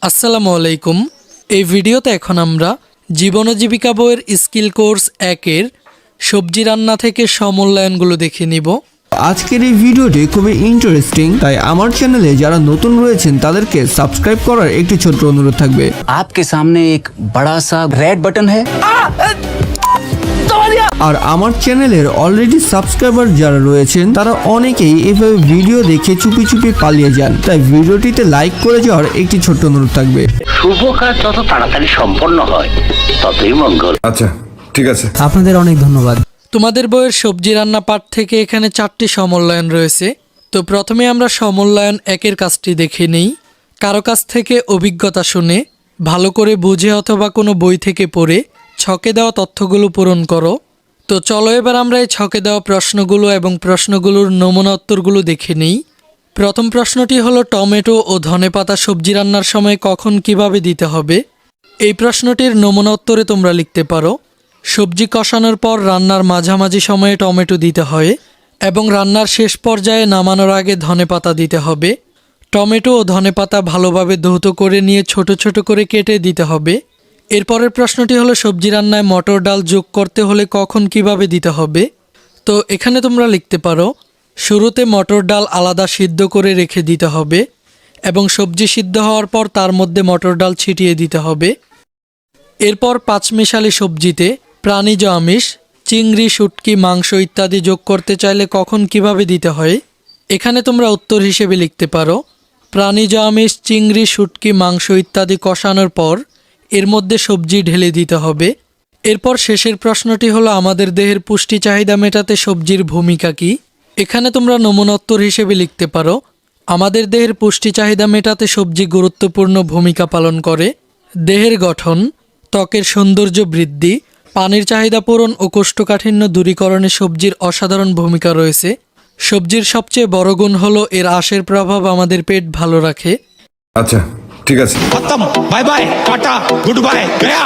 আসসালামু আলাইকুম। এই ভিডিওতে এখন আমরা জীবন ও জীবিকা বইয়ের স্কিল কোর্স 1-এর সবজি রান্না থেকে সমূল্যায়নগুলো দেখে নিব। আজকের এই ভিডিওটি খুবই ইন্টারেস্টিং, তাই আমার চ্যানেলে যারা নতুন রয়েছেন তাদেরকে সাবস্ক্রাইব করার একটি ছোট্ট অনুরোধ থাকবে। आपके सामने एक बड़ा सा रेड बटन है। আর আমার চ্যানেলের অলরেডি সাবস্ক্রাইবার যারা রয়েছেন তারা অনেকেই এভাবে ভিডিও দেখে চুপি চুপি পালিয়ে যান, তাই ভিডিওটিতে লাইক করে যাওয়ার একটি ছোট্ট অনুরোধ থাকবে। শুভ কাজ যত তাড়াতাড়ি সম্পন্ন হয় ততই মঙ্গল। আচ্ছা ঠিক আছে, আপনাদের অনেক ধন্যবাদ। তোমাদের বইয়ের সবজি রান্না পাঠ থেকে এখানে 4টি সমূল্যায়ন রয়েছে। তো প্রথমে আমরা সমূল্যায়ন 1-এর কাজটি দেখে নিই। কারো কাছ থেকে অভিজ্ঞতা শুনে ভালো করে বুঝে অথবা কোনো বই থেকে পড়ে ছকে দেওয়া তথ্যগুলো পূরণ করো। তো চলো এবার আমরা এই ছকে দেওয়া প্রশ্নগুলো এবং প্রশ্নগুলোর নমুনা উত্তরগুলো দেখে নিই। প্রথম প্রশ্নটি হলো টমেটো ও ধনেপাতা সবজি রান্নার সময় কখন কিভাবে দিতে হবে। এই প্রশ্নটির নমুনা উত্তরে তোমরা লিখতে পারো, সবজি কষানোর পর রান্নার মাঝামাঝি সময়ে টমেটো দিতে হয় এবং রান্নার শেষ পর্যায়ে নামানোর আগে ধনেপাতা দিতে হবে। টমেটো ও ধনেপাতা ভালোভাবে ধৌত করে নিয়ে ছোট ছোট করে কেটে দিতে হবে। এরপরের প্রশ্নটি হলো সবজি রান্নায় মটর ডাল যোগ করতে হলে কখন কিভাবে দিতে হবে। তো এখানে তোমরা লিখতে পারো, শুরুতে মটর ডাল আলাদা সিদ্ধ করে রেখে দিতে হবে এবং সবজি সিদ্ধ হওয়ার পর তার মধ্যে মটর ডাল ছিটিয়ে দিতে হবে। এরপর পাঁচমিশালি সবজিতে প্রাণীজ আমিষ, চিংড়ি, শুটকি, মাংস ইত্যাদি যোগ করতে চাইলে কখন কিভাবে দিতে হয়। এখানে তোমরা উত্তর হিসেবে লিখতে পারো, প্রাণীজ আমিষ, চিংড়ি, শুটকি, মাংস ইত্যাদি কষানোর পর এর মধ্যে সবজি ঢেলে দিতে হবে। এরপর শেষের প্রশ্নটি হলো আমাদের দেহের পুষ্টি চাহিদা মেটাতে সবজির ভূমিকা কী। এখানে তোমরা নমুনা উত্তর হিসেবে লিখতে পারো, আমাদের দেহের পুষ্টি চাহিদা মেটাতে সবজি গুরুত্বপূর্ণ ভূমিকা পালন করে। দেহের গঠন, ত্বকের সৌন্দর্য বৃদ্ধি, পানির চাহিদা পূরণ ও কোষ্ঠকাঠিন্য দূরীকরণে সবজির অসাধারণ ভূমিকা রয়েছে। সবজির সবচেয়ে বড় গুণ হলো এর আঁশের প্রভাব আমাদের পেট ভালো রাখে। আচ্ছা ঠিক আছে। खत्म, bye bye, tata, good bye, गया।